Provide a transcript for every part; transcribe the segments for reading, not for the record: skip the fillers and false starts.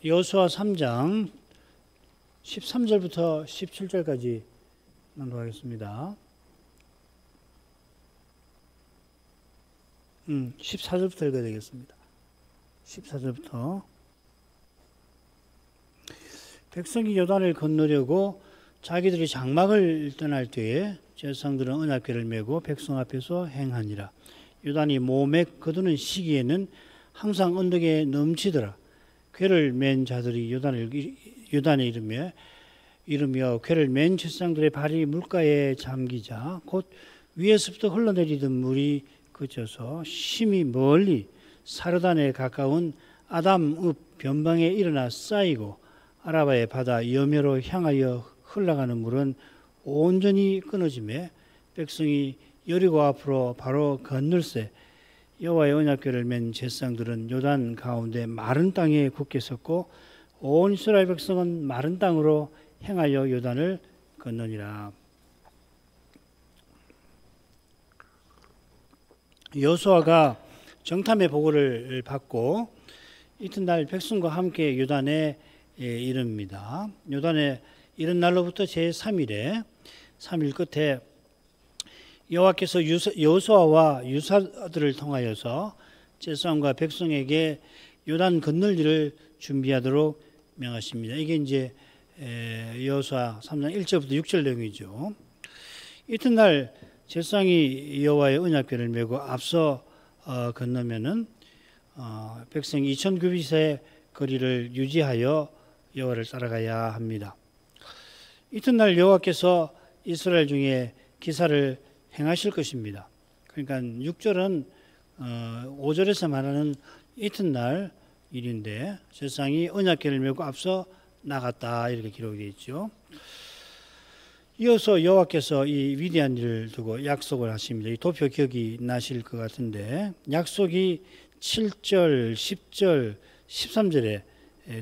여호수아 3장 13절부터 17절까지 낭독하겠습니다. 14절부터 읽어야 되겠습니다. 14절부터. 백성이 요단을 건너려고 자기들이 장막을 떠날 때에 제사장들은 언약궤를 메고 백성 앞에서 행하니라. 요단이 몸에 거두는 시기에는 항상 언덕에 넘치더라. 궤를 맨 자들이 요단에 이르며 궤를 맨 제사장들의 발이 물가에 잠기자 곧 위에서부터 흘러내리던 물이 그쳐서 심히 멀리 사르단에 가까운 아담읍 변방에 일어나 쌓이고 아라바의 바다 여매로 향하여 흘러가는 물은 온전히 끊어지매 백성이 여리고 앞으로 바로 건널새 여호와의 언약궤를 맨 제사장들은 요단 가운데 마른 땅에 굳게 섰고 온 이스라엘 백성은 마른 땅으로 행하여 요단을 건너니라. 여호수아가 정탐의 보고를 받고 이튿날 백성과 함께 요단에 이릅니다. 요단에 이른 날로부터 제3일에 3일 끝에 여호와께서 여호수아와 유사들을 통하여서 제사장과 백성에게 요단 건널 일을 준비하도록 명하십니다. 이게 이제 여호수아 3장 1절부터 6절 내용이죠. 이튿날 제사장이 여호와의 언약궤를 메고 앞서 건너면은 백성이 2000규빗의 거리를 유지하여 여호와를 따라가야 합니다. 이튿날 여호와께서 이스라엘 중에 기사를 행하실 것입니다. 그러니까 6절은 5절에서 말하는 이튿날 일인데 제사장이 언약궤를 메고 앞서 나갔다 이렇게 기록이 되어 있죠. 이어서 여호와께서 이 위대한 일을 두고 약속을 하십니다. 이 도표 기억이 나실 것 같은데 약속이 7절, 10절, 13절에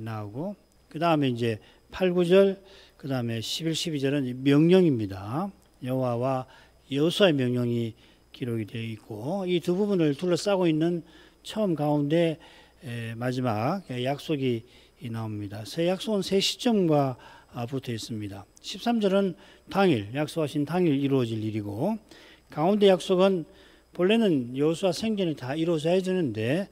나오고 그 다음에 이제 8, 9절, 그 다음에 11, 12절은 명령입니다. 여호와와 여호수아의 명령이 기록이 되어 있고 이 두 부분을 둘러싸고 있는 처음 가운데 마지막 약속이 나옵니다. 새 약속은 세 시점과 붙어 있습니다. 13절은 당일, 약속하신 당일 이루어질 일이고 가운데 약속은 본래는 여호수아 생전에 다 이루어져야 되는데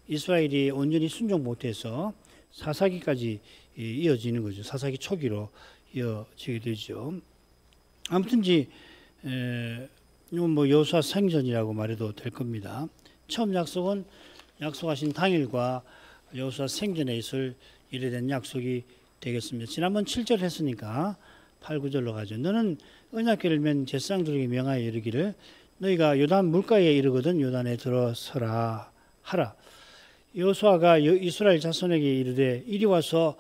이스라엘이 온전히 순종 못해서 사사기까지 이어지는 거죠. 사사기 초기로 이어지게 되죠. 아무튼지 이건 뭐 여호수아 생전이라고 말해도 될 겁니다. 처음 약속은 약속하신 당일과 여호수아 생전에 있을 일에 대한 약속이 되겠습니다. 지난번 7절 했으니까 8, 9절로 가죠. 너는 언약궤를 맨 제사장들에게 명하여 이르기를 너희가 요단 물가에 이르거든 요단에 들어서라 하라. 여호수아가 이스라엘 자손에게 이르되 이리 와서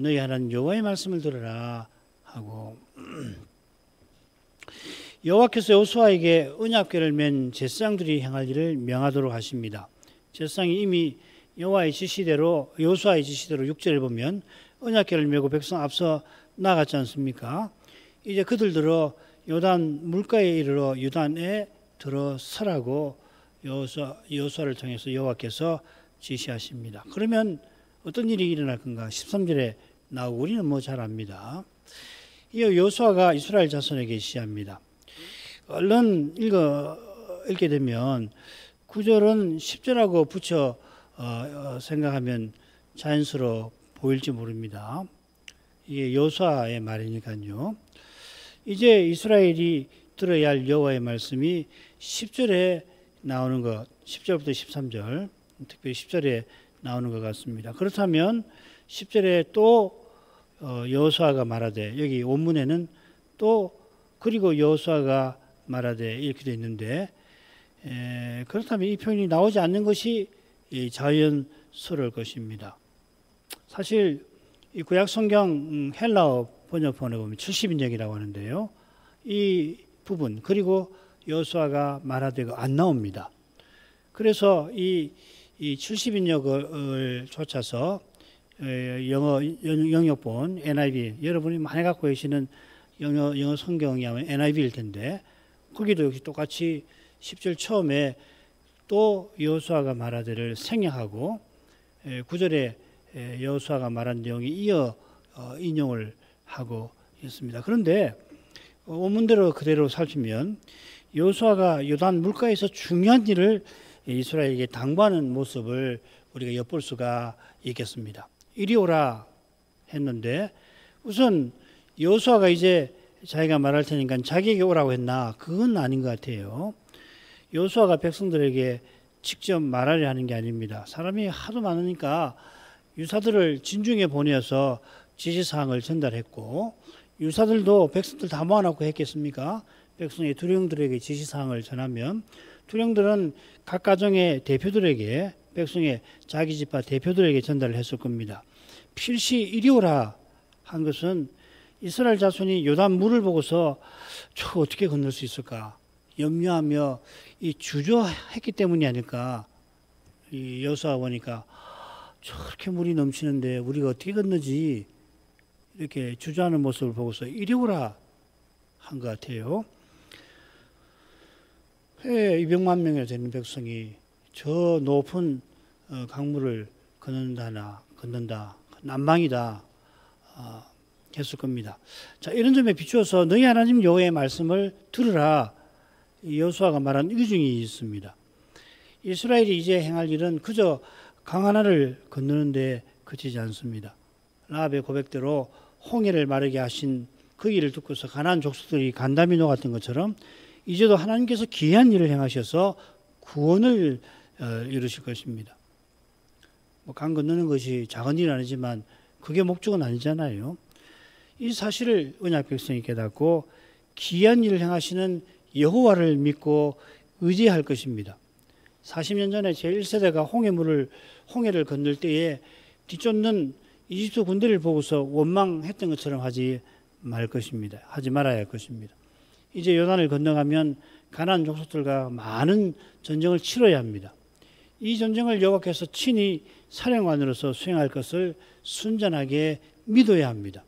너희 하나님 여호와의 말씀을 들으라 하고 여호와께서 여호수아에게 언약궤를 맨 제사장들이 행할 일을 명하도록 하십니다. 제사장이 이미 여호수아의 지시대로 6절을 보면 언약궤를 메고 백성 앞서 나갔지 않습니까? 이제 그들들어 요단 물가에 이르러 요단에 들어서라고 여호수아를 통해서 여호와께서 지시하십니다. 그러면 어떤 일이 일어날 건가? 13절에 나오고 우리는 뭐 잘 압니다. 이어 여호수아가 이스라엘 자손에게 지시합니다. 얼른 읽게 되면 9절은 10절하고 붙여 생각하면 자연스러워 보일지 모릅니다. 이게 여호수아의 말이니까요. 이제 이스라엘이 들어야 할 여호와의 말씀이 10절에 나오는 것, 10절부터 13절, 특별히 10절에 나오는 것 같습니다. 그렇다면 10절에 또 여호수아가 말하되 여기 원문에는 또 그리고 여호수아가 말하되 이렇게 되어 있는데 그렇다면 이 표현이 나오지 않는 것이 자연스러울 것입니다. 사실 이 구약 성경 헬라어 번역본에 보면 70인역이라고 하는데요. 이 부분 그리고 여호수아가 말하되가 안 나옵니다. 그래서 이 70인역을 쫓아서 영어 영역본 NIV 여러분이 많이 갖고 계시는 영어 성경이 아마 NIV일 텐데 거기도 역시 똑같이 10절 처음에 또 여호수아가 말하되를 생략하고 9절에 여호수아가 말한 내용이 이어 인용을 하고 있습니다. 그런데 원문대로 그대로 살피면 여호수아가 요단 물가에서 중요한 일을 이스라엘에게 당부하는 모습을 우리가 엿볼 수가 있겠습니다. 이리 오라 했는데 우선 여호수아가 이제 자기가 말할 테니까 자기에게 오라고 했나? 그건 아닌 것 같아요. 여호수아가 백성들에게 직접 말하려 하는 게 아닙니다. 사람이 하도 많으니까 유사들을 진중에 보내어서 지시사항을 전달했고 유사들도 백성들 다 모아놓고 했겠습니까? 백성의 두령들에게 지시사항을 전하면 두령들은 각 가정의 대표들에게 백성의 자기 지파 대표들에게 전달을 했을 겁니다. 필시 이리 오라 한 것은 이스라엘 자손이 요단 물을 보고서 저 어떻게 건널 수 있을까 염려하며 이 주저했기 때문이 아닐까. 이 여호수아 보니까 저렇게 물이 넘치는데 우리가 어떻게 건너지 이렇게 주저하는 모습을 보고서 이리 오라 한 것 같아요. 회 200만 명이나 되는 백성이 저 높은 강물을 건넌다 난방이다 했을 겁니다. 자, 이런 점에 비추어서 너희 하나님 여호와의 말씀을 들으라. 여호수아가 말한 의중이 있습니다. 이스라엘이 이제 행할 일은 그저 강 하나를 건너는데 그치지 않습니다. 라합의 고백대로 홍해를 마르게 하신 그 일을 듣고서 가나안 족속들이 간담이 녹았던 것처럼 이제도 하나님께서 기이한 일을 행하셔서 구원을 이루실 것입니다. 강 건너는 것이 작은 일은 아니지만 그게 목적은 아니잖아요. 이 사실을 언약 백성이 깨닫고 기이한 일을 행하시는 여호와를 믿고 의지할 것입니다. 40년 전에 제1세대가 홍해를 건널 때에 뒤쫓는 이집트 군대를 보고서 원망했던 것처럼 하지 말아야 할 것입니다. 이제 요단을 건너가면 가나안 족속들과 많은 전쟁을 치러야 합니다. 이 전쟁을 여호와께서 친히 사령관으로서 수행할 것을 순전하게 믿어야 합니다.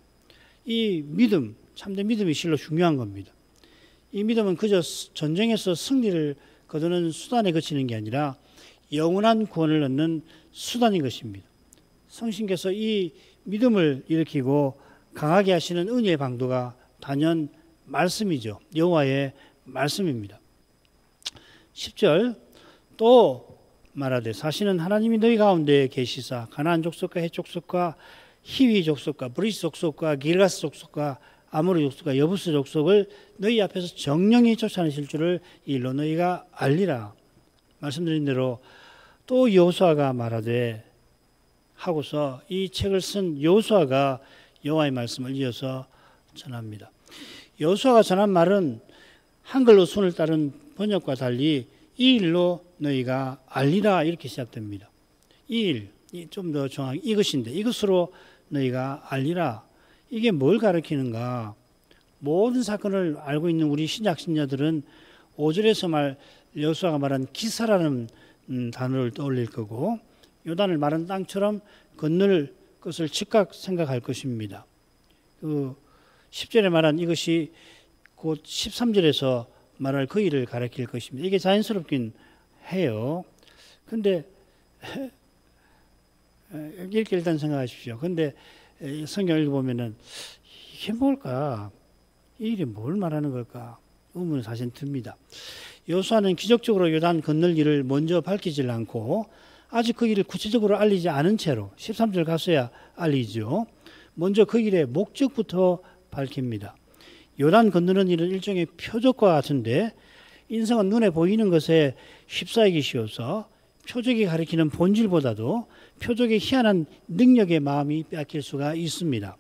이 믿음, 참된 믿음이 실로 중요한 겁니다. 이 믿음은 그저 전쟁에서 승리를 거두는 수단에 그치는 게 아니라 영원한 구원을 얻는 수단인 것입니다. 성신께서 이 믿음을 일으키고 강하게 하시는 은혜의 방도가 단연 말씀이죠. 여호와의 말씀입니다. 10절 또 말하되 사실은 하나님이 너희 가운데 계시사 가나안 족속과 헷 족속과 히위 족속과 브리스 족속과 길가스 족속과 아모리 족속과 여부스 족속을 너희 앞에서 정령히 쫓아내실 줄을 일로 너희가 알리라. 말씀드린 대로 또 여호수아가 말하되 하고서 이 책을 쓴 여호수아가 여호와의 말씀을 이어서 전합니다. 여호수아가 전한 말은 한글로 손을 따른 번역과 달리 이 일로 너희가 알리라 이렇게 시작됩니다. 이 일, 좀 더 정확히 이것인데 이것으로 너희가 알리라. 이게 뭘 가리키는가? 모든 사건을 알고 있는 우리 신약 신자들은 5절에서 여호수아가 말한 기사라는 단어를 떠올릴 거고 요단을 마른 땅처럼 건널 것을 즉각 생각할 것입니다. 그 10절에 말한 이것이 곧 13절에서 말할 그 일을 가리킬 것입니다. 이게 자연스럽긴 해요. 근데 이렇게 일단 생각하십시오. 근데 성경 읽어보면은 이게 뭘까? 이 일이 뭘 말하는 걸까? 의문이 사실 듭니다. 여호수아는 기적적으로 요단 건널 일을 먼저 밝히질 않고 아직 그 일을 구체적으로 알리지 않은 채로 13절 가서야 알리죠. 먼저 그 일의 목적부터 밝힙니다. 요단 건너는 일은 일종의 표적과 같은데 인생은 눈에 보이는 것에 휩싸이기 쉬워서 표적이 가리키는 본질보다도 표적의 희한한 능력의 마음이 빼앗길 수가 있습니다.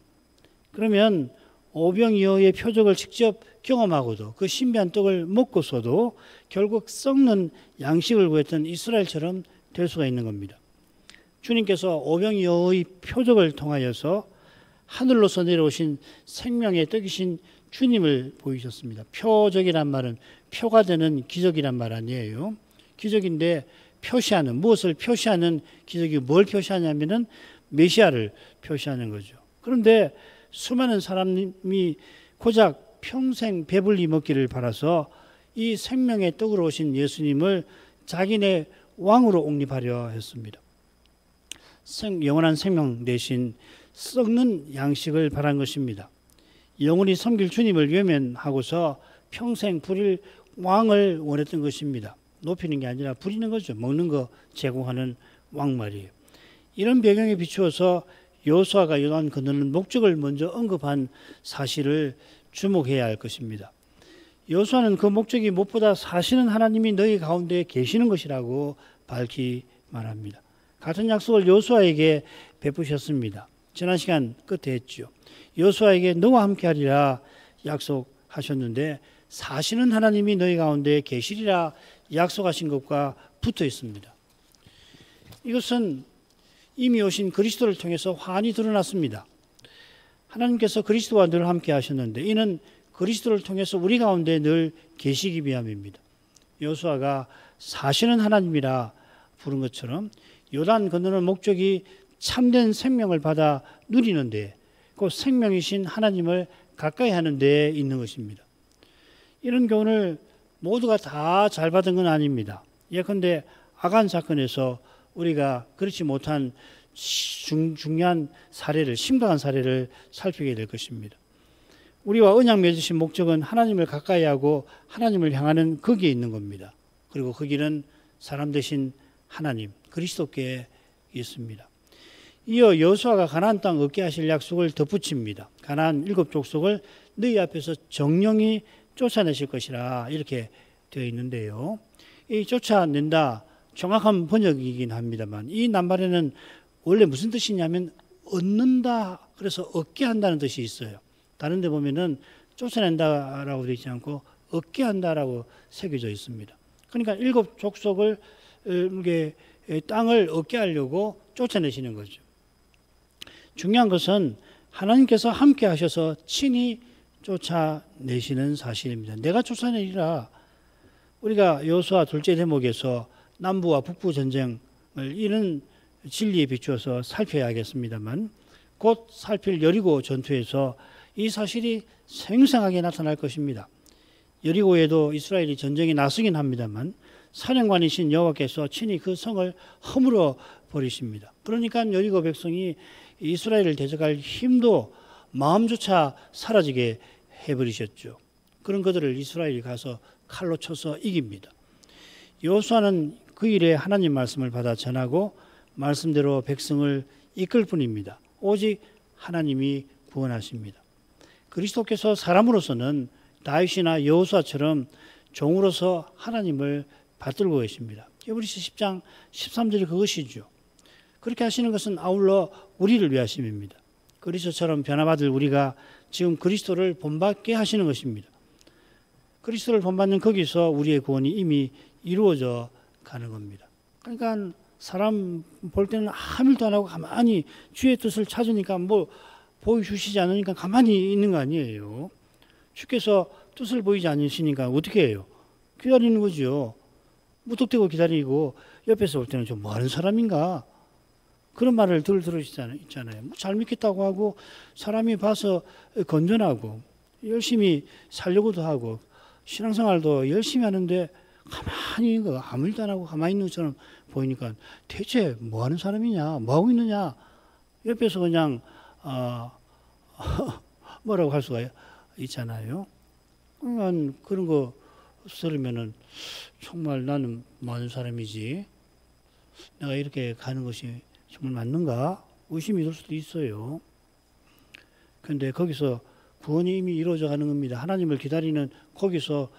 그러면 오병이어의 표적을 직접 경험하고도 그 신비한 떡을 먹고서도 결국 썩는 양식을 구했던 이스라엘처럼 될 수가 있는 겁니다. 주님께서 오병이어의 표적을 통하여서 하늘로서 내려오신 생명의 떡이신 주님을 보이셨습니다. 표적이란 말은 표가 되는 기적이란 말 아니에요. 기적인데 표시하는, 무엇을 표시하는 기적이 뭘 표시하냐면은 메시아를 표시하는 거죠. 그런데 수많은 사람이 고작 평생 배불리 먹기를 바라서 이 생명의 떡으로 오신 예수님을 자기네 왕으로 옹립하려 했습니다. 영원한 생명 대신 썩는 양식을 바란 것입니다. 영원히 섬길 주님을 외면하고서 평생 부릴 왕을 원했던 것입니다. 높이는 게 아니라 부리는 거죠. 먹는 거 제공하는 왕 말이에요. 이런 배경에 비추어서 여호수아가 요단 건너는 목적을 먼저 언급한 사실을 주목해야 할 것입니다. 여호수아는 그 목적이 무엇보다 사시는 하나님이 너희 가운데 계시는 것이라고 밝히 말합니다. 같은 약속을 여호수아에게 베푸셨습니다. 지난 시간 끝에 했죠. 여호수아에게 너와 함께하리라 약속하셨는데 사시는 하나님이 너희 가운데 계시리라 약속하신 것과 붙어 있습니다. 이것은 이미 오신 그리스도를 통해서 환히 드러났습니다. 하나님께서 그리스도와 늘 함께 하셨는데 이는 그리스도를 통해서 우리 가운데 늘 계시기 위함입니다. 여호수아가 사시는 하나님이라 부른 것처럼 요단 건너는 목적이 참된 생명을 받아 누리는데 그 생명이신 하나님을 가까이 하는 데에 있는 것입니다. 이런 교훈을 모두가 다 잘 받은 건 아닙니다. 예컨대 아간 사건에서 우리가 그렇지 못한 중요한 사례를, 심각한 사례를 살피게 될 것입니다. 우리와 언약 맺으신 목적은 하나님을 가까이 하고 하나님을 향하는 거기에 있는 겁니다. 그리고 그 길은 사람 대신 하나님, 그리스도께 있습니다. 이어 여호수아가 가나안 땅 얻게 하실 약속을 덧붙입니다. 가나안 7 족속을 너희 앞에서 정령이 쫓아내실 것이라 이렇게 되어 있는데요. 이 쫓아낸다 정확한 번역이긴 합니다만 이 낱말에는 원래 무슨 뜻이냐면 얻는다, 그래서 얻게 한다는 뜻이 있어요. 다른 데 보면은 쫓아낸다라고 되어 있지 않고 얻게 한다라고 새겨져 있습니다. 그러니까 7 족속을 이게 땅을 얻게 하려고 쫓아내시는 거죠. 중요한 것은 하나님께서 함께 하셔서 친히 쫓아내시는 사실입니다. 내가 쫓아내리라. 우리가 여호수아 둘째 대목에서 남부와 북부 전쟁을 이런 진리에 비추어서 살펴야겠습니다만 곧 살필 여리고 전투에서 이 사실이 생생하게 나타날 것입니다. 여리고에도 이스라엘이 전쟁에 나서긴 합니다만 사령관이신 여호와께서 친히 그 성을 허물어 버리십니다. 그러니까 여리고 백성이 이스라엘을 대적할 힘도 마음조차 사라지게 해버리셨죠. 그런 그들을 이스라엘이 가서 칼로 쳐서 이깁니다. 여호수아는 그 일에 하나님 말씀을 받아 전하고 말씀대로 백성을 이끌 뿐입니다. 오직 하나님이 구원하십니다. 그리스도께서 사람으로서는 다윗이나 여호수아처럼 종으로서 하나님을 받들고 계십니다. 히브리서 10장 13절이 그것이죠. 그렇게 하시는 것은 아울러 우리를 위하심입니다. 그리스도처럼 변화받을 우리가 지금 그리스도를 본받게 하시는 것입니다. 그리스도를 본받는 거기서 우리의 구원이 이미 이루어져 가는 겁니다. 그러니까 사람 볼 때는 아무 일도 안 하고 가만히 주의 뜻을 찾으니까 뭐 보여주시지 않으니까 가만히 있는 거 아니에요. 주께서 뜻을 보이지 않으시니까 어떻게 해요? 기다리는 거죠. 무턱대고 기다리고 옆에서 볼 때는 좀 뭐 하는 사람인가? 그런 말을 들으시잖아요. 뭐 잘 믿겠다고 하고 사람이 봐서 건전하고 열심히 살려고도 하고 신앙생활도 열심히 하는데 가만히 아무 일도 안 하고 가만히 있는 것처럼 보이니까 대체 뭐 하는 사람이냐? 뭐 하고 있느냐? 옆에서 그냥 뭐라고 할 수가 있잖아요. 그러니까 그런 거 들으면은 정말 나는 뭐 하는 사람이지? 내가 이렇게 가는 것이 정말 맞는가? 의심이 들 수도 있어요. 그런데 거기서 구원이 이미 이루어져 가는 겁니다. 하나님을 기다리는 거기서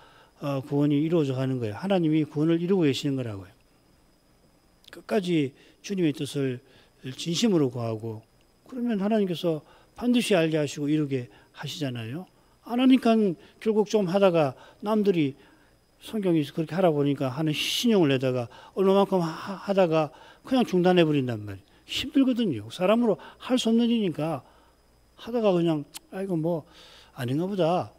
구원이 이루어져 가는 거예요. 하나님이 구원을 이루고 계시는 거라고요. 끝까지 주님의 뜻을 진심으로 구하고 그러면 하나님께서 반드시 알게 하시고 이루게 하시잖아요. 안 하니까 결국 좀 하다가 남들이 성경에서 그렇게 하라 보니까 하는 신용을 내다가 얼마만큼 하다가 그냥 중단해 버린단 말이에요. 힘들거든요. 사람으로 할 수 없는 일이니까 하다가 그냥 아이고 뭐 아닌가 보다.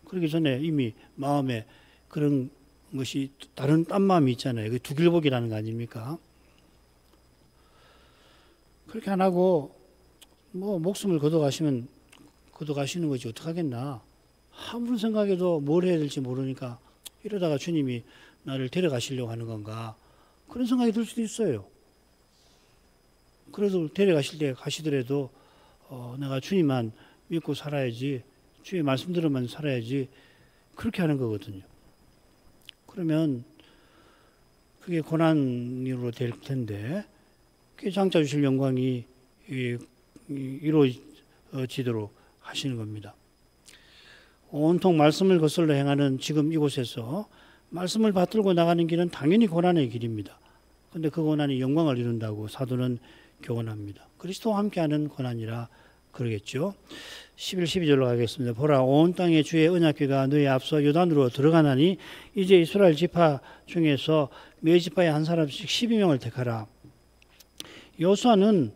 그러기 전에 이미 마음에 그런 것이 다른 딴 마음이 있잖아요. 그 두길복이라는 거 아닙니까? 그렇게 안 하고 뭐 목숨을 걷어가시는 거지 어떡하겠나. 아무런 생각해도 뭘 해야 될지 모르니까 이러다가 주님이 나를 데려가시려고 하는 건가. 그런 생각이 들 수도 있어요. 그래도 데려가실 때 가시더라도 내가 주님만 믿고 살아야지, 주의 말씀대로만 살아야지, 그렇게 하는 거거든요. 그러면 그게 고난으로 될 텐데 그게 장차 주실 영광이 이루어지도록 하시는 겁니다. 온통 말씀을 거슬러 행하는 지금 이곳에서 말씀을 받들고 나가는 길은 당연히 고난의 길입니다. 그런데 그 고난이 영광을 이룬다고 사도는 교훈합니다. 그리스도와 함께하는 고난이라 그러겠죠. 11, 12절로 가겠습니다. 보라, 온 땅에 주의 언약궤가 너희 앞서 요단으로 들어가나니 이제 이스라엘 지파 중에서 매 지파에 한 사람씩 12명을 택하라. 여호수아는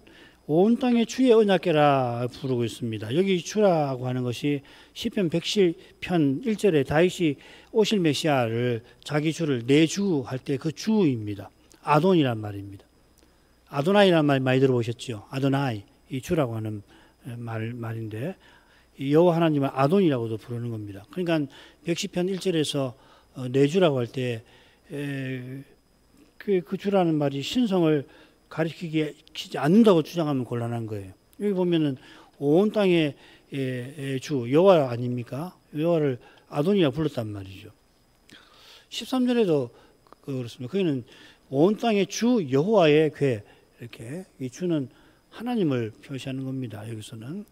온 땅에 주의 언약궤라 부르고 있습니다. 여기 주라고 하는 것이 시편 110편 1절에 다윗이 오실 메시아를 자기 주를 내 주 할 때 그 주입니다. 아돈이란 말입니다. 아도나이란 말 많이 들어보셨죠? 아도나이, 이 주라고 하는 말인데 여호와 하나님을 아돈이라고도 부르는 겁니다. 그러니까 110편 1절에서 내 주라고 할 때 그 주라는 말이 신성을 가리키지 않는다고 주장하면 곤란한 거예요. 여기 보면은 온 땅의 주 여호와 아닙니까? 여호와를 아돈이라 불렀단 말이죠. 13절에도 그렇습니다. 거기는 온 땅의 주 여호와의 궤, 이렇게 이 주는 하나님을 표시하는 겁니다. 여기서는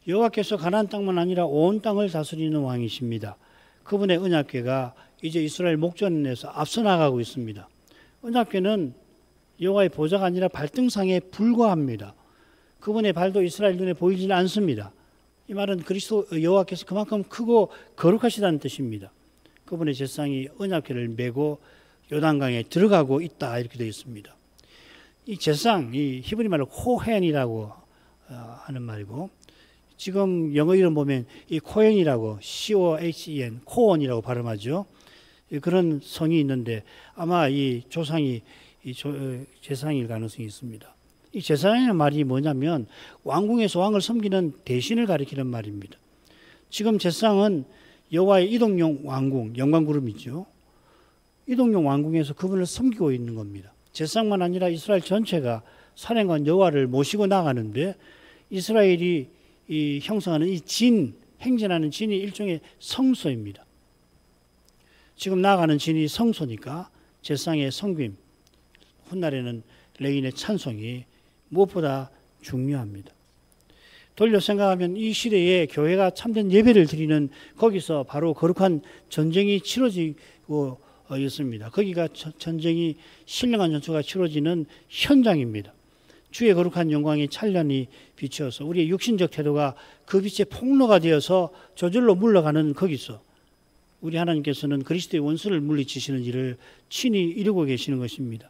여호와께서 가나안 땅만 아니라 온 땅을 다스리는 왕이십니다. 그분의 언약궤가 이제 이스라엘 목전에서 앞서 나가고 있습니다. 언약궤는 여호와의 보좌가 아니라 발등상에 불과합니다. 그분의 발도 이스라엘 눈에 보이지 않습니다. 이 말은 그리스도 여호와께서 그만큼 크고 거룩하시다는 뜻입니다. 그분의 제사장이 언약궤를 메고 요단강에 들어가고 있다, 이렇게 되어 있습니다. 이 제사장, 이 히브리 말로 코헨이라고 하는 말이고, 지금 영어 이름 보면 이 코헨이라고 C-O-H-E-N, 코온이라고 발음하죠. 그런 성이 있는데 아마 이 조상이 제사장일 가능성이 있습니다. 이 제사장이라는 말이 뭐냐면 왕궁에서 왕을 섬기는 대신을 가리키는 말입니다. 지금 제사장은 여호와의 이동용 왕궁, 영광구름이죠. 이동용 왕궁에서 그분을 섬기고 있는 겁니다. 제사장만 아니라 이스라엘 전체가 사령관 여호와를 모시고 나가는데 이스라엘이 이 형성하는 이 진, 행진하는 진이 일종의 성소입니다. 지금 나아가는 진이 성소니까 제사장의 성김, 훗날에는 레인의 찬송이 무엇보다 중요합니다. 돌려 생각하면 이 시대에 교회가 참된 예배를 드리는 거기서 바로 거룩한 전쟁이 치러지고 있습니다. 거기가 전쟁이 신령한 전투가 치러지는 현장입니다. 주의 거룩한 영광이 찬란히 비추어서 우리의 육신적 태도가 그 빛의 폭로가 되어서 저절로 물러가는 거기서 우리 하나님께서는 그리스도의 원수를 물리치시는 일을 친히 이루고 계시는 것입니다.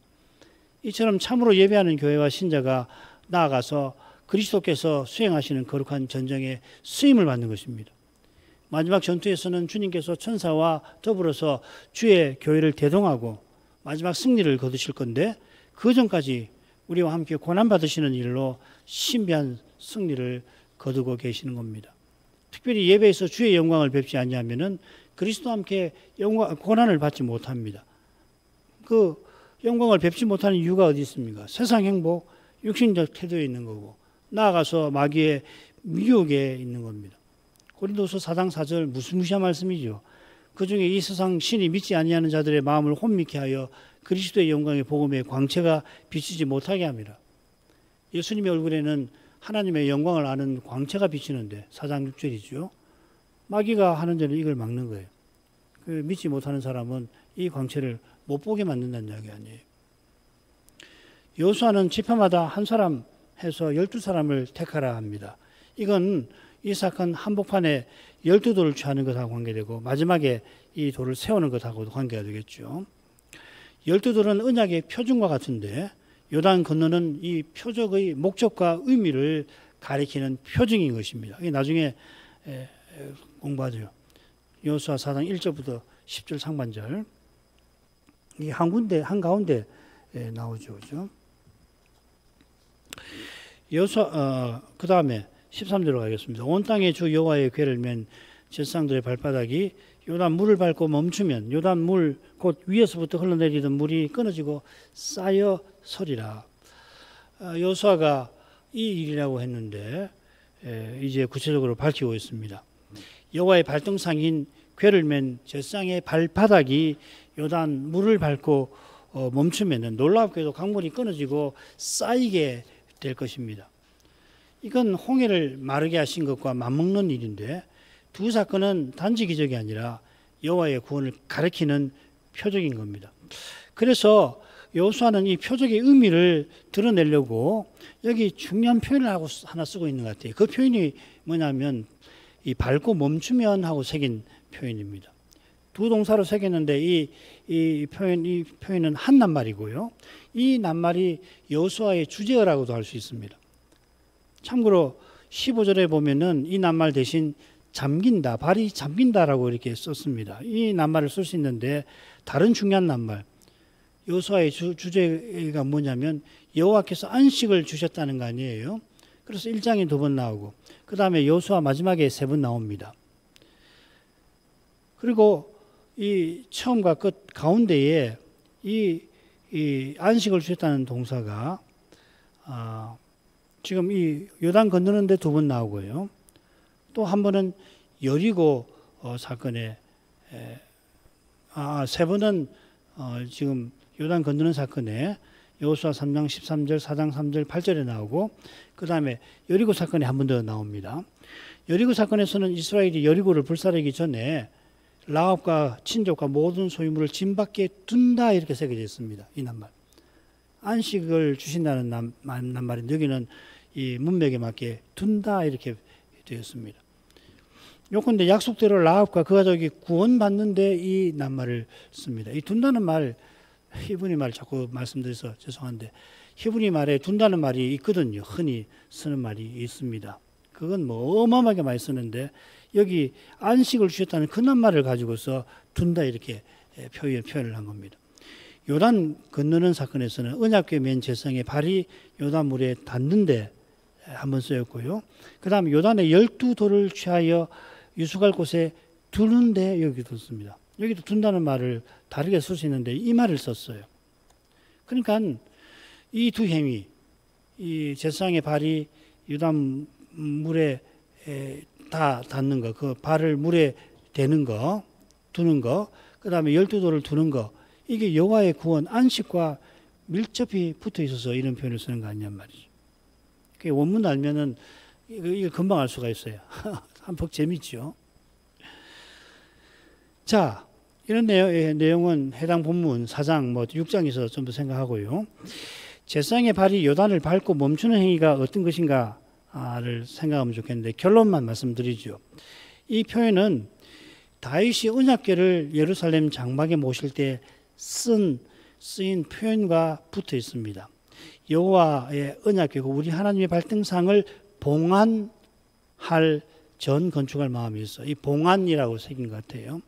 이처럼 참으로 예배하는 교회와 신자가 나아가서 그리스도께서 수행하시는 거룩한 전쟁에 쓰임을 받는 것입니다. 마지막 전투에서는 주님께서 천사와 더불어서 주의 교회를 대동하고 마지막 승리를 거두실 건데 그 전까지 우리와 함께 고난받으시는 일로 신비한 승리를 거두고 계시는 겁니다. 특별히 예배에서 주의 영광을 뵙지 아니하면은 그리스도와 함께 고난을 받지 못합니다. 그 영광을 뵙지 못하는 이유가 어디 있습니까? 세상 행복, 육신적 태도에 있는 거고 나아가서 마귀의 미혹에 있는 겁니다. 고린도서 4장 4절 무시무시한 말씀이죠. 그중에 이 세상 신이 믿지 아니하는 자들의 마음을 혼미케 하여 그리스도의 영광의 복음의 광채가 비치지 못하게 합니다. 예수님의 얼굴에는 하나님의 영광을 아는 광채가 비치는데 4장 6절이죠. 마귀가 하는 대로 이걸 막는 거예요. 그 믿지 못하는 사람은 이 광채를 못 보게 만든다는 이야기 아니에요. 여호수아는 지파마다 한 사람 해서 12사람을 택하라 합니다. 이건 이 사건 한복판에 12돌을 취하는 것하고 관계되고 마지막에 이 돌을 세우는 것하고도 관계가 되겠죠. 12돌은 언약의 표준과 같은데 요단 건너는 이 표적의 목적과 의미를 가리키는 표징인 것입니다. 이게 나중에 공부하죠. 여호수아 4장 1절부터 10절 상반절 이 한가운데 나오죠. 그죠? 여호수아 그 다음에 13절로 가겠습니다. 온 땅에 주 여호와의 궤를 맨 제사장들의 발바닥이 요단 물을 밟고 멈추면 요단 물 곧 위에서부터 흘러내리던 물이 끊어지고 쌓여 서리라. 여호수아가 이 일이라고 했는데 이제 구체적으로 밝히고 있습니다. 여호와의 발등상인 궤를 맨 제사장의 발바닥이 요단 물을 밟고 멈추면은 놀랍게도 강물이 끊어지고 쌓이게 될 것입니다. 이건 홍해를 마르게 하신 것과 맞먹는 일인데 두 사건은 단지 기적이 아니라 여호와의 구원을 가리키는 표적인 겁니다. 그래서 여호수아는 이 표적의 의미를 드러내려고 여기 중요한 표현을 하나 쓰고 있는 것 같아요. 그 표현이 뭐냐면 이 밟고 멈추면 하고 새긴 표현입니다. 두 동사로 새겼는데 이 표현은 한 낱말이고요. 이 낱말이 여호수아의 주제어라고도 할 수 있습니다. 참고로 15절에 보면은 이 낱말 대신 잠긴다, 발이 잠긴다라고 이렇게 썼습니다. 이 낱말을 쓸 수 있는데 다른 중요한 낱말, 여호수아의 주제가 뭐냐면 여호와께서 안식을 주셨다는 거 아니에요. 그래서 1장에 2번 나오고 그 다음에 여호수아 마지막에 3번 나옵니다. 그리고 이 처음과 끝 가운데에 이 안식을 주셨다는 동사가 지금 이 요단 건너는데 2번 나오고요. 또 한 번은 여리고 사건에 3번은 지금 요단 건너는 사건에 여호수아 3장 13절, 4장 3절, 8절에 나오고 그 다음에 여리고 사건에 한 번 더 나옵니다. 여리고 사건에서는 이스라엘이 여리고를 불살르기 전에 라합과 친족과 모든 소유물을 짐 밖에 둔다 이렇게 새겨져 있습니다. 이 낱말. 안식을 주신다는 낱말인데 여기는 이 문맥에 맞게 둔다 이렇게 되었습니다. 요컨대 약속대로 라합과 그 가족이 구원받는데 이 낱말을 씁니다. 이 둔다는 말, 히브리 말 자꾸 말씀드려서 죄송한데 히브리 말에 둔다는 말이 있거든요. 흔히 쓰는 말이 있습니다. 그건 뭐 어마어마하게 많이 쓰는데 여기 안식을 주셨다는 그 낱말을 가지고서 둔다 이렇게 표현을 한 겁니다. 요단 건너는 사건에서는 언약궤 맨 제사장의 발이 요단 물에 닿는데 한번 쓰였고요. 그 다음에 요단의 12돌을 취하여 유숙할 곳에 두는데 여기도 씁니다. 여기도 둔다는 말을 다르게 쓸 수 있는데 이 말을 썼어요. 그러니까 이 두 행위, 이 제사장의 발이 요단 물에 다 닿는 거, 그 발을 물에 대는 거, 두는 거, 그 다음에 12돌을 두는 거, 이게 여호와의 구원, 안식과 밀접히 붙어 있어서 이런 표현을 쓰는 거 아니냔 말이죠. 원문 알면은 이거 금방 알 수가 있어요. 한번 재밌죠. 자, 이런 내용은 해당 본문 4장, 6장에서 좀 더 생각하고요. 제사장의 발이 요단을 밟고 멈추는 행위가 어떤 것인가를 생각하면 좋겠는데 결론만 말씀드리죠. 이 표현은 다윗이 언약궤를 예루살렘 장막에 모실 때 쓰인 표현과 붙어 있습니다. 여호와의 언약궤고 우리 하나님의 발등상을 봉안할 전 건축할 마음이 있어. 이 봉안이라고 새긴 것 같아요.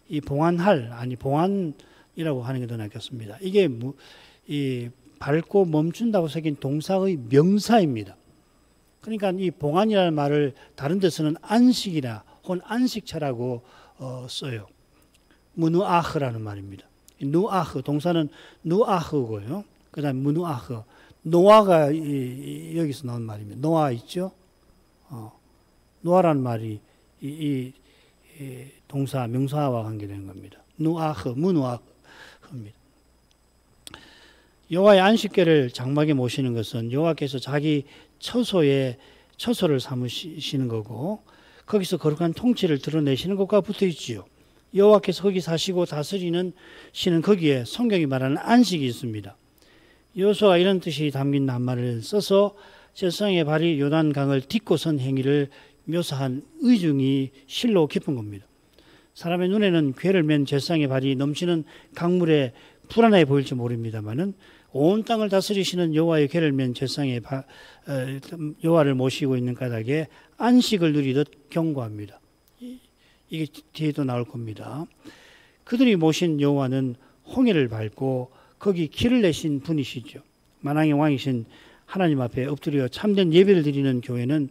이 봉안할 봉안이라고 하는 게 더 낫겠습니다. 이게 이 밟고 멈춘다고 새긴 동사의 명사입니다. 그러니까 이 봉안이라는 말을 다른 데서는 안식이나 혹은 안식처라고 써요. 무누아흐라는 말입니다. 누아흐 동사는 누아흐고요. 그다음 무누아흐 노아가 여기서 나온 말입니다. 노아 있죠? 노아라는 말이 이 동사 명사와 관계되는 겁니다. 누아흐 무누아흐입니다. 여호와의 안식궤를 장막에 모시는 것은 여호와께서 자기 처소를 삼으시는 거고 거기서 거룩한 통치를 드러내시는 것과 붙어 있지요. 여호와께서 거기 사시고 다스리는 시는 거기에 성경이 말하는 안식이 있습니다. 여호수아가 이런 뜻이 담긴 낱말을 써서 제사장의 발이 요단강을 딛고 선 행위를 묘사한 의중이 실로 깊은 겁니다. 사람의 눈에는 궤를 맨 제사장의 발이 넘치는 강물에 불안해 보일지 모릅니다만은 온 땅을 다스리시는 여호와의 궤를 맨 제사장의 여호와를 모시고 있는 까닭에 안식을 누리듯 경고합니다. 이게 뒤에도 나올 겁니다. 그들이 모신 여호와는 홍해를 밟고 거기 길을 내신 분이시죠. 만왕의 왕이신 하나님 앞에 엎드려 참된 예배를 드리는 교회는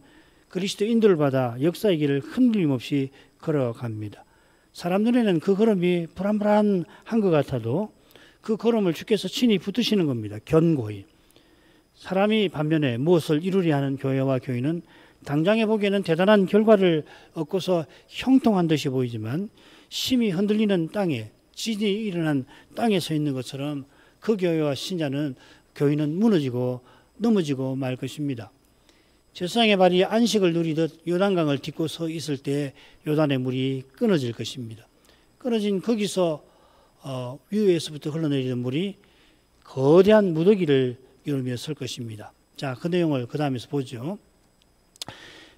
그리스도 인도를 받아 역사의 길을 흔들림 없이 걸어갑니다. 사람 눈에는 그 걸음이 불안불안한 것 같아도 그 걸음을 주께서 친히 붙드시는 겁니다. 견고히. 사람이 반면에 무엇을 이루려 하는 교회와 교인은 당장에 보기에는 대단한 결과를 얻고서 형통한 듯이 보이지만 심히 흔들리는 땅에, 지진이 일어난 땅에 서 있는 것처럼 그 교회와 신자는, 교인은 무너지고 넘어지고 말 것입니다. 제사장의 발이 안식을 누리듯 요단강을 딛고 서 있을 때 요단의 물이 끊어질 것입니다. 끊어진 거기서 위에서부터 흘러내리는 물이 거대한 무더기를 이루며 설 것입니다. 자, 그 내용을 그 다음에서 보죠.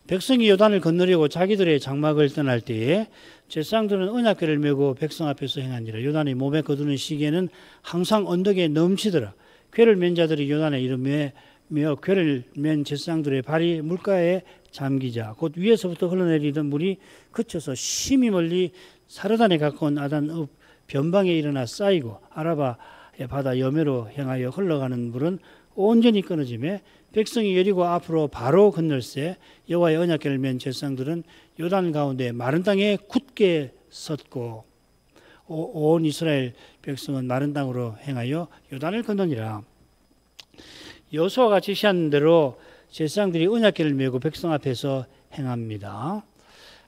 백성이 요단을 건너려고 자기들의 장막을 떠날 때에 제사장들은 언약궤를 메고 백성 앞에서 행하니라. 요단이 몸에 거두는 시기에는 항상 언덕에 넘치더라. 궤를 맨 자들이 요단에 이르며 궤를 맨 제사장들의 발이 물가에 잠기자 곧 위에서부터 흘러내리던 물이 그쳐서 심히 멀리 사르단에 가까운 아단읍 변방에 일어나 쌓이고 아라바의 바다 여매로 향하여 흘러가는 물은 온전히 끊어지매 백성이 여리고 앞으로 바로 건널새 여호와의 언약궤를 맨 제사장들은 요단 가운데 마른 땅에 굳게 섰고 온 이스라엘 백성은 마른 땅으로 행하여 요단을 건너니라. 여호수아가 지시한 대로 제사장들이 언약궤를 메고 백성 앞에서 행합니다.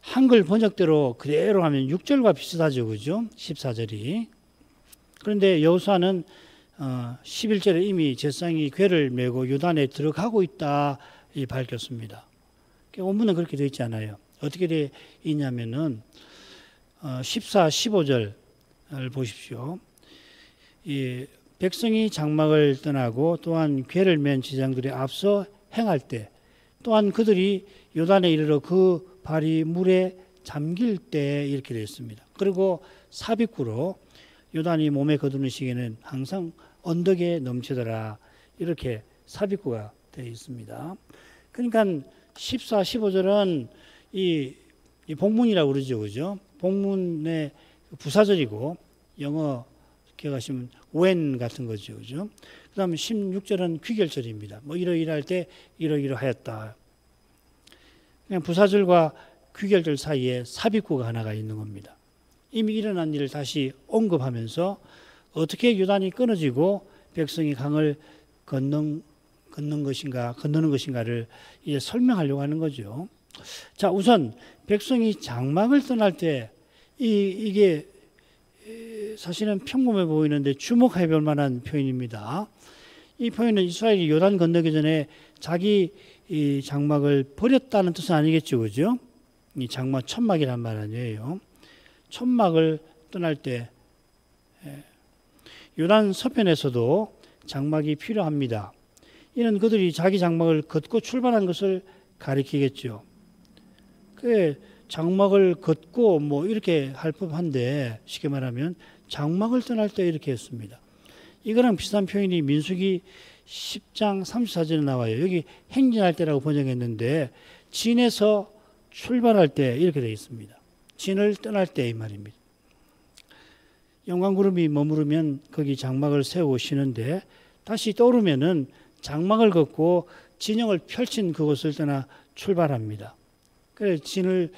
한글 번역대로 그대로 하면 6절과 비슷하죠, 그죠? 14절이. 그런데 여호수아는 11절에 이미 제사장이 궤를 메고 요단에 들어가고 있다 밝혔습니다. 원문은 그렇게 되어 있지 않아요. 어떻게 되어 있냐면은 14, 15절을 보십시오. 이 백성이 장막을 떠나고 또한 궤를 맨 제사장들이 앞서 행할 때 또한 그들이 요단에 이르러 그 발이 물에 잠길 때 이렇게 되어 있습니다. 그리고 삽입구로 요단이 몸에 거두는 시기에는 항상 언덕에 넘치더라. 이렇게 삽입구가 되어 있습니다. 그러니까 14, 15절은 이 복문이라고 그러죠. 그죠? 복문의 부사절이고 영어 기억하시면 when 같은 거죠. 그죠? 그 다음에 16절은 귀결절입니다. 뭐 이러이러할 때 이러이러하였다. 그냥 부사절과 귀결절 사이에 삽입구가 하나가 있는 겁니다. 이미 일어난 일을 다시 언급하면서 어떻게 요단이 끊어지고 백성이 강을 건너는 것인가를 이제 설명하려고 하는 거죠. 자, 우선 백성이 장막을 떠날 때 이게 사실은 평범해 보이는데 주목해 볼 만한 표현입니다. 이 표현은 이스라엘이 요단 건너기 전에 자기 이 장막을 버렸다는 뜻은 아니겠죠, 그죠? 이 장막 천막이란 말 아니에요. 천막을 떠날 때 요단 서편에서도 장막이 필요합니다. 이는 그들이 자기 장막을 걷고 출발한 것을 가리키겠죠. 그 장막을 걷고 뭐 이렇게 할 법한데 쉽게 말하면 장막을 떠날 때 이렇게 했습니다. 이거랑 비슷한 표현이 민수기 10장 34절에 나와요. 여기 행진할 때라고 번역했는데 진에서 출발할 때 이렇게 되어 있습니다. 진을 떠날 때 이 말입니다. 영광구름이 머무르면 거기 장막을 세우고 쉬는데 다시 떠오르면은 장막을 걷고 진영을 펼친 그곳을 떠나 출발합니다. 그래서 진을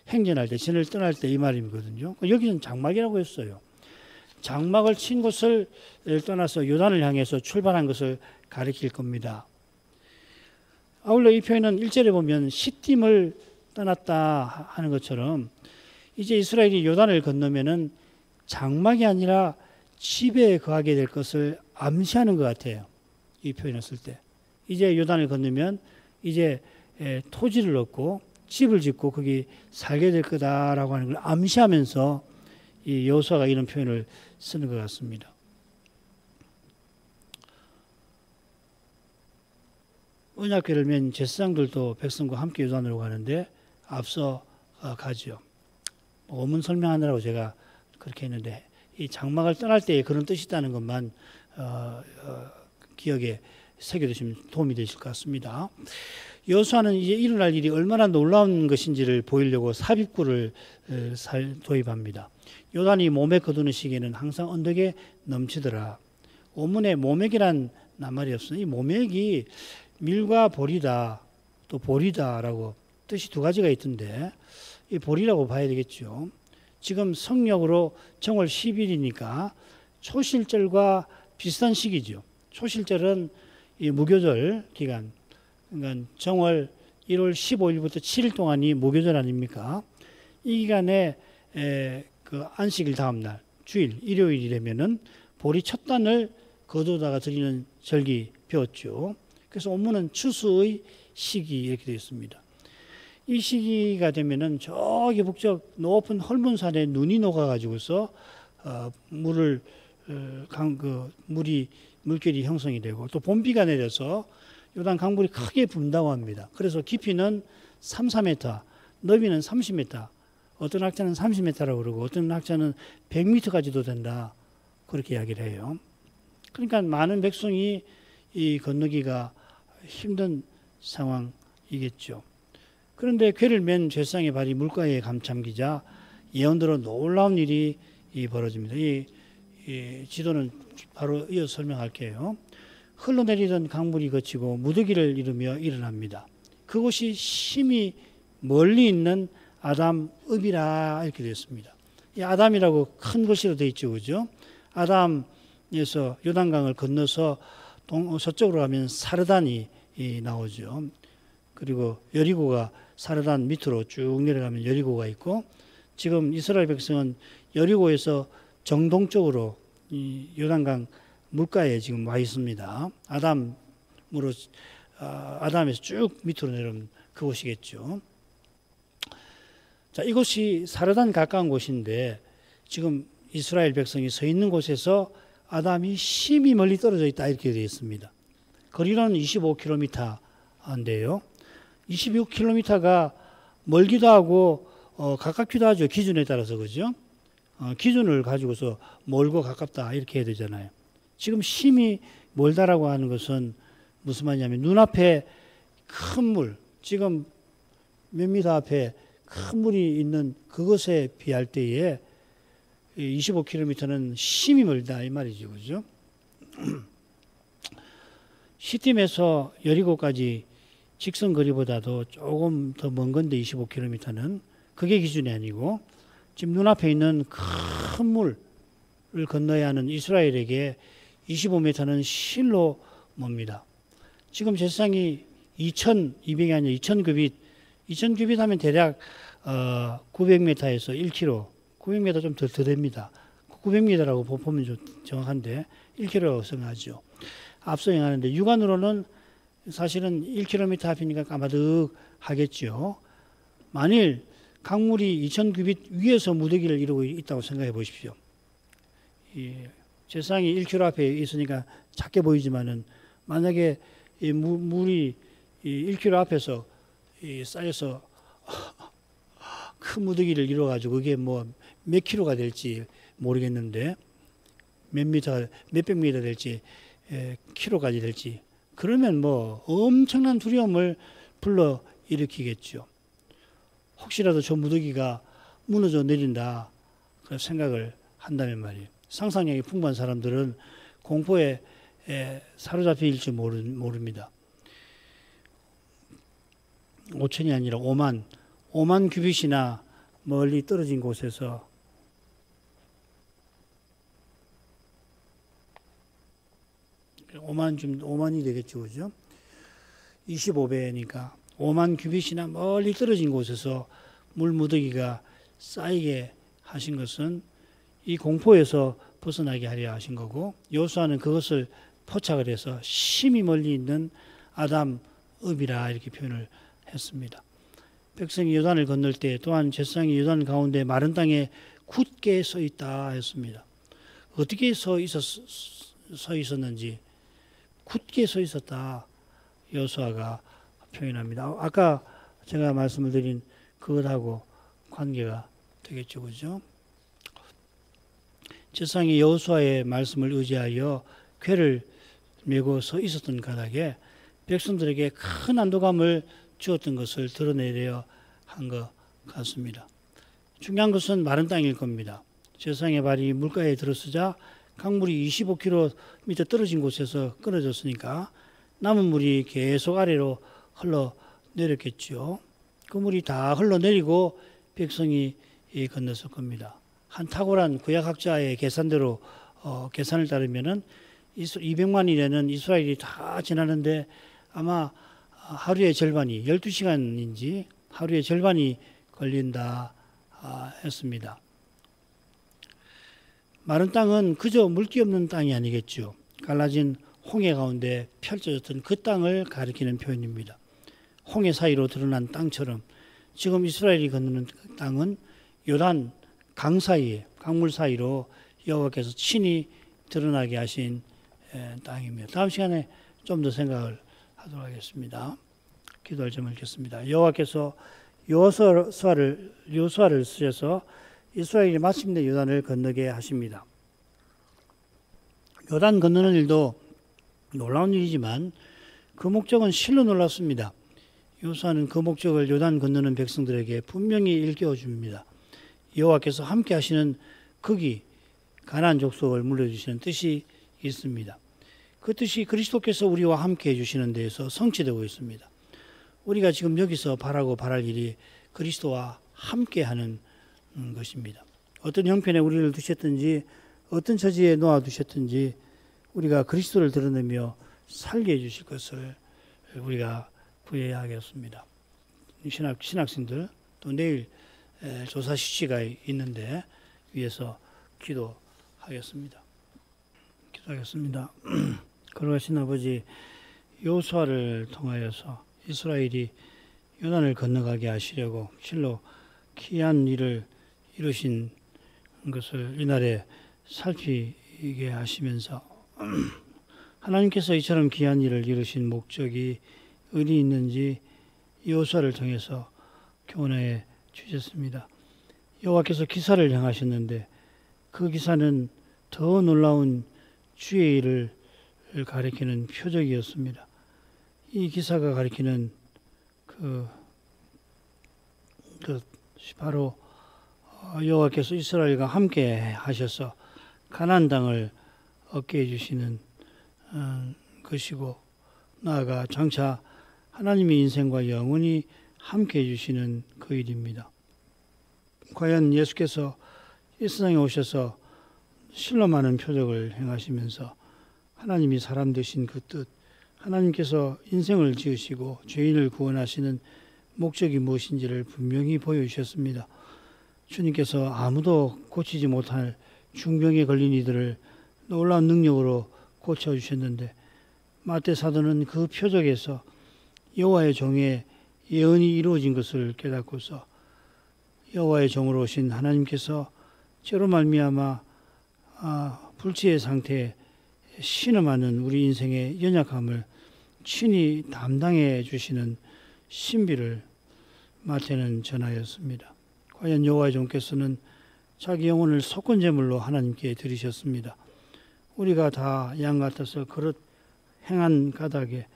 행진할 때, 진을 떠날 때 이 말이거든요. 여기는 장막이라고 했어요. 장막을 친 곳을 떠나서 요단을 향해서 출발한 것을 가리킬 겁니다. 아울러 이 표현은 1절에 보면 시딤을 떠났다 하는 것처럼 이제 이스라엘이 요단을 건너면은 장막이 아니라 집에 거하게 될 것을 암시하는 것 같아요. 이 표현을 쓸 때. 이제 요단을 건너면 이제 토지를 얻고 집을 짓고 거기 살게 될 거다라고 하는 걸 암시하면서 이 여호수아가 이런 표현을 쓰는 것 같습니다. 언약궤를 맨 제사장들도 백성과 함께 요단으로 가는데 앞서 가죠. 어문 설명하느라고 제가 그렇게 했는데 이 장막을 떠날 때에 그런 뜻이 있다는 것만 기억에 새겨두시면 도움이 되실 것 같습니다. 여호수아는 이제 일어날 일이 얼마나 놀라운 것인지를 보이려고 삽입구를 도입합니다. 요단이 몸에 거두는 시기에는 항상 언덕에 넘치더라. 원문에 모맥이란 낱말이 없어요. 이 모맥이 밀과 보리다, 또 보리다라고 뜻이 두 가지가 있던데 이 보리라고 봐야 되겠죠. 지금 성력으로 정월 10일이니까 초실절과 비슷한 시기죠. 초실절은 이 무교절 기간, 그러니까 정월 1월 15일부터 7일 동안이 무교절 아닙니까? 이 기간에 그 안식일 다음 날 주일 일요일이 되면은 보리 첫 단을 거두다가 드리는 절기 배웠죠. 그래서 원문은 추수의 시기 이렇게 되어 있습니다. 이 시기가 되면은 저기 북쪽 높은 헐문산에 눈이 녹아가지고서 물결이 형성이 되고 또 봄비가 내려서 요단 강물이 크게 분다고 합니다. 그래서 깊이는 3, 4m, 너비는 30m, 어떤 학자는 30m라고 그러고 어떤 학자는 100m까지도 된다. 그렇게 이야기를 해요. 그러니까 많은 백성이 이 건너기가 힘든 상황이겠죠. 그런데 궤를 맨 죄상의 발이 물가에 감참기자 예언대로 놀라운 일이 벌어집니다. 이 지도는 바로 이어서 설명할게요. 흘러내리던 강물이 거치고 무더기를 이루며 일어납니다. 그곳이 심히 멀리 있는 아담읍이라 이렇게 되어 있습니다. 이 아담이라고 큰 글씨로 되어 있죠, 그죠? 아담에서 요단강을 건너서 서쪽으로 가면 사르단이 나오죠. 그리고 여리고가 사르단 밑으로 쭉 내려가면 여리고가 있고, 지금 이스라엘 백성은 여리고에서 정동쪽으로 이 요단강 물가에 지금 와 있습니다. 아담에서 쭉 밑으로 내려오면 그곳이겠죠. 자, 이곳이 사르단 가까운 곳인데 지금 이스라엘 백성이 서 있는 곳에서 아담이 심히 멀리 떨어져 있다 이렇게 되어 있습니다. 거리는 25km인데요. 26km가 멀기도 하고 가깝기도 하죠. 기준에 따라서, 그죠? 기준을 가지고서 멀고 가깝다 이렇게 해야 되잖아요. 지금 심히 멀다라고 하는 것은 무슨 말이냐면 눈앞에 큰 물, 지금 몇 미터 앞에 큰 물이 있는 그것에 비할 때에 25km는 심히 멀다 이 말이죠, 그죠? 시팀에서 여리고까지 직선 거리보다도 조금 더 먼 건데 25km는 그게 기준이 아니고 지금 눈앞에 있는 큰 물을 건너야 하는 이스라엘에게 25m는 실로 멉니다. 지금 제사장이 2,200이 아니라 2,000규빗, 2,000규빗 하면 대략 900m에서 1km, 900m 좀 더 됩니다. 900m라고 보면 좀 정확한데 1km라고 생각하죠. 앞서 행하는데 육안으로는 사실은 1km 앞이니까 까마득하겠죠. 만일 강물이 2,000규빗 위에서 무더기를 이루고 있다고 생각해 보십시오. 제사장이 1km 앞에 있으니까 작게 보이지만은 만약에 이 물이 1km 앞에서 쌓여서 큰 무더기를 이루어가지고 그게 뭐 몇 킬로가 될지 모르겠는데 몇백 미터 될지 킬로까지 될지 그러면 뭐 엄청난 두려움을 불러 일으키겠죠. 혹시라도 저 무더기가 무너져 내린다 그런 생각을 한다면 말이에요. 상상력이 풍부한 사람들은 공포에 사로잡힐지 모릅니다. 5천이 아니라 5만 규빗이나 멀리 떨어진 곳에서 5만이 되겠죠, 그죠? 25배니까 5만 규빗이나 멀리 떨어진 곳에서 물 무더기가 쌓이게 하신 것은 이 공포에서 벗어나게 하려 하신 거고, 여호수아는 그것을 포착을 해서 심히 멀리 있는 아담읍이라 이렇게 표현을 했습니다. 백성이 요단을 건널 때 또한 제사장이 요단 가운데 마른 땅에 굳게 서 있다 했습니다. 어떻게 서 있었는지 굳게 서 있었다 여호수아가 표현합니다. 아까 제가 말씀을 드린 그것하고 관계가 되겠죠, 그죠? 제사장이 여호수아의 말씀을 의지하여 궤를 메고 서 있었던 까닭에 백성들에게 큰 안도감을 주었던 것을 드러내려 한 것 같습니다. 중요한 것은 마른 땅일 겁니다. 제사장의 발이 물가에 들어서자 강물이 25km 떨어진 곳에서 끊어졌으니까 남은 물이 계속 아래로 흘러내렸겠죠. 그 물이 다 흘러내리고 백성이 건넜을 겁니다. 한 탁월한 구약학자의 계산대로 계산을 따르면은 200만일에는 이스라엘이 다 지나는데 아마 하루의 절반이 12시간인지 하루의 절반이 걸린다 했습니다. 마른 땅은 그저 물기 없는 땅이 아니겠죠. 갈라진 홍해 가운데 펼쳐졌던 그 땅을 가리키는 표현입니다. 홍해 사이로 드러난 땅처럼 지금 이스라엘이 건너는 그 땅은 요단 강 사이에 강물 사이로 여호와께서 친히 드러나게 하신 땅입니다. 다음 시간에 좀 더 생각을 하도록 하겠습니다. 기도할 점을 읽겠습니다. 여호와께서 요수아를 쓰셔서 이스라엘이 마침내 요단을 건너게 하십니다. 요단 건너는 일도 놀라운 일이지만 그 목적은 실로 놀랍습니다. 요수아는 그 목적을 요단 건너는 백성들에게 분명히 일깨워 줍니다. 여호와께서 함께 하시는 극이 가나안 족속을 물려주시는 뜻이 있습니다. 그 뜻이 그리스도께서 우리와 함께 해주시는 데에서 성취되고 있습니다. 우리가 지금 여기서 바랄 일이 그리스도와 함께하는 것입니다. 어떤 형편에 우리를 두셨든지 어떤 처지에 놓아두셨든지 우리가 그리스도를 드러내며 살게 해주실 것을 우리가 구해야 하겠습니다. 신학생들 또 내일 조사 실시가 있는데 위해서 기도하겠습니다. 거룩하신 아버지, 요수아를 통하여서 이스라엘이 요단을 건너가게 하시려고 실로 귀한 일을 이루신 것을 이날에 살피게 하시면서 하나님께서 이처럼 귀한 일을 이루신 목적이 어디 있는지 요수아를 통해서 교훈해 주셨습니다. 여호와께서 기사를 행하셨는데 그 기사는 더 놀라운 주의 일을 가리키는 표적이었습니다. 이 기사가 가리키는 바로 여호와께서 이스라엘과 함께 하셔서 가나안 땅을 얻게 해주시는 것이고 나아가 장차 하나님의 인생과 영원히 함께 해주시는 그 일입니다. 과연 예수께서 이 세상에 오셔서 실로 많은 표적을 행하시면서 하나님이 사람 되신 그 뜻, 하나님께서 인생을 지으시고 죄인을 구원하시는 목적이 무엇인지를 분명히 보여주셨습니다. 주님께서 아무도 고치지 못할 중병에 걸린 이들을 놀라운 능력으로 고쳐주셨는데 마태 사도는 그 표적에서 여호와의 종의 예언이 이루어진 것을 깨닫고서 여호와의 종으로 오신 하나님께서 죄로 말미암아 불치의 상태에 신음하는 우리 인생의 연약함을 친히 담당해 주시는 신비를 마태는 전하였습니다. 과연 여호와의 종께서는 자기 영혼을 속건제물로 하나님께 드리셨습니다. 우리가 다 양 같아서 그릇 행한 가닥에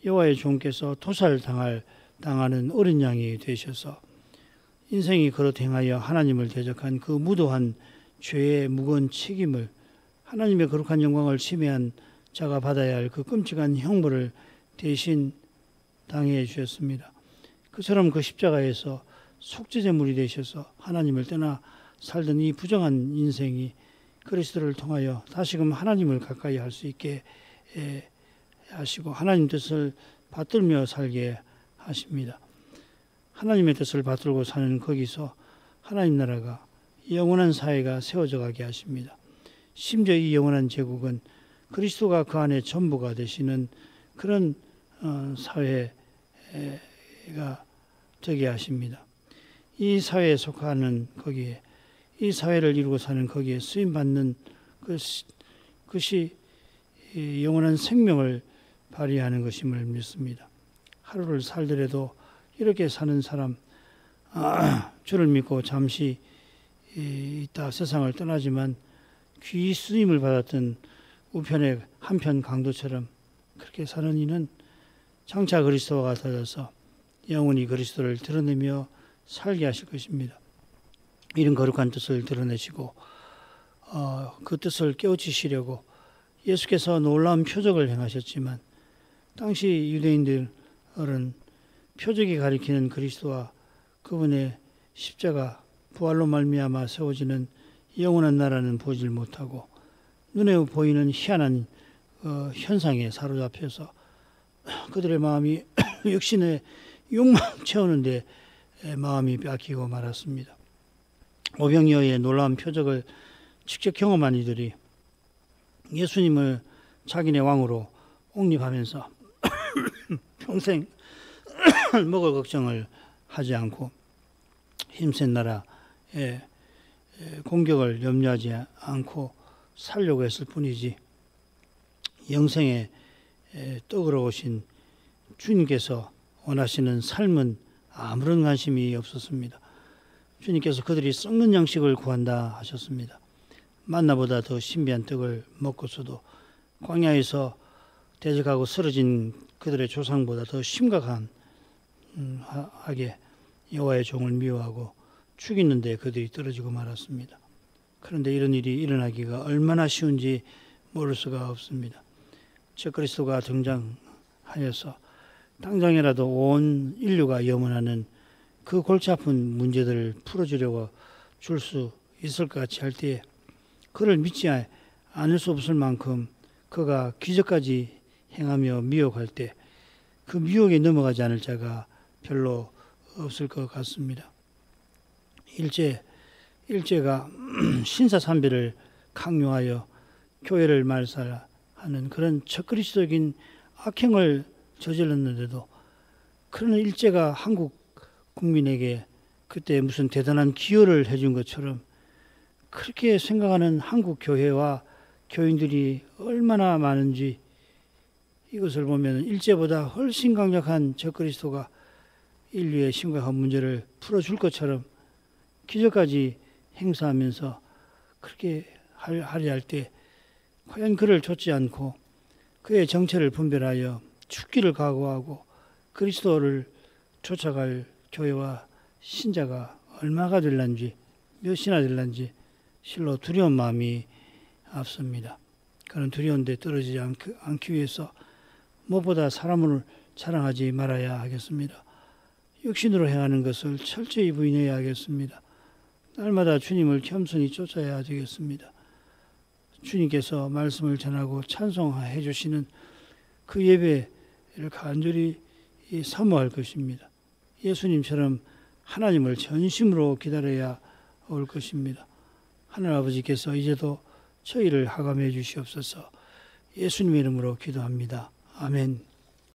여호와의 종께서 도살당하는 어린 양이 되셔서 인생이 그릇 행하여 하나님을 대적한 그 무도한 죄의 무거운 책임을 하나님의 거룩한 영광을 침해한 자가 받아야 할 그 끔찍한 형벌을 대신 당해 주셨습니다. 그처럼 그 십자가에서 속죄제물이 되셔서 하나님을 떠나 살던 이 부정한 인생이 그리스도를 통하여 다시금 하나님을 가까이 할 수 있게 하시고 하나님 뜻을 받들며 살게 하십니다. 하나님의 뜻을 받들고 사는 거기서 하나님 나라가 영원한 사회가 세워져 가게 하십니다. 심지어 이 영원한 제국은 그리스도가 그 안에 전부가 되시는 그런 사회가 되게 하십니다. 이 사회에 속하는 거기에 이 사회를 이루고 사는 거기에 쓰임받는 그것이 영원한 생명을 발휘하는 것임을 믿습니다. 하루를 살더라도 이렇게 사는 사람 주를 믿고 잠시 있다 세상을 떠나지만 귀 쓰임을 받았던 우편의 한편 강도처럼 그렇게 사는 이는 장차 그리스도와 같아져서 영원히 그리스도를 드러내며 살게 하실 것입니다. 이런 거룩한 뜻을 드러내시고 그 뜻을 깨우치시려고 예수께서 놀라운 표적을 행하셨지만 당시 유대인들은 표적이 가리키는 그리스도와 그분의 십자가 부활로 말미암아 세워지는 영원한 나라는 보질 못하고 눈에 보이는 희한한 현상에 사로잡혀서 그들의 마음이 육신의 욕망 채우는데 마음이 뺏기고 말았습니다. 오병이어의 놀라운 표적을 직접 경험한 이들이 예수님을 자기네 왕으로 옹립하면서 평생 먹을 걱정을 하지 않고 힘센 나라의 공격을 염려하지 않고 살려고 했을 뿐이지 영생에 떡으로 오신 주님께서 원하시는 삶은 아무런 관심이 없었습니다. 주님께서 그들이 썩는 양식을 구한다 하셨습니다. 만나보다 더 신비한 떡을 먹고서도 광야에서 대적하고 쓰러진 그들의 조상보다 더 심각한 하게 여호와의 종을 미워하고 죽이는데 그들이 떨어지고 말았습니다. 그런데 이런 일이 일어나기가 얼마나 쉬운지 모를 수가 없습니다. 적그리스도가 등장하여서 당장이라도 온 인류가 염원하는 그 골치 아픈 문제들을 풀어주려고 줄 수 있을 것 같이 할 때에 그를 믿지 않을 수 없을 만큼 그가 기적까지 행하며 미혹할 때 그 미혹에 넘어가지 않을 자가 별로 없을 것 같습니다. 일제가 신사참배를 강요하여 교회를 말살하는 그런 적그리스도적인 악행을 저질렀는데도 그런 일제가 한국 국민에게 그때 무슨 대단한 기여를 해준 것처럼 그렇게 생각하는 한국 교회와 교인들이 얼마나 많은지 이것을 보면 일제보다 훨씬 강력한 적그리스도가 인류의 심각한 문제를 풀어줄 것처럼 기적까지 행사하면서 그렇게 하려 할 때 과연 그를 좇지 않고 그의 정체를 분별하여 죽기를 각오하고 그리스도를 쫓아갈 교회와 신자가 얼마가 될런지 몇이나 될런지 실로 두려운 마음이 앞섭니다. 그런 두려운 데 떨어지지 않기 위해서 무엇보다 사람을 자랑하지 말아야 하겠습니다. 육신으로 행하는 것을 철저히 부인해야 하겠습니다. 날마다 주님을 겸손히 쫓아야 되겠습니다. 주님께서 말씀을 전하고 찬송해 주시는 그 예배를 간절히 사모할 것입니다. 예수님처럼 하나님을 전심으로 기다려야 올 것입니다. 하늘 아버지께서 이제도 저희를 하감해 주시옵소서. 예수님의 이름으로 기도합니다. 아멘.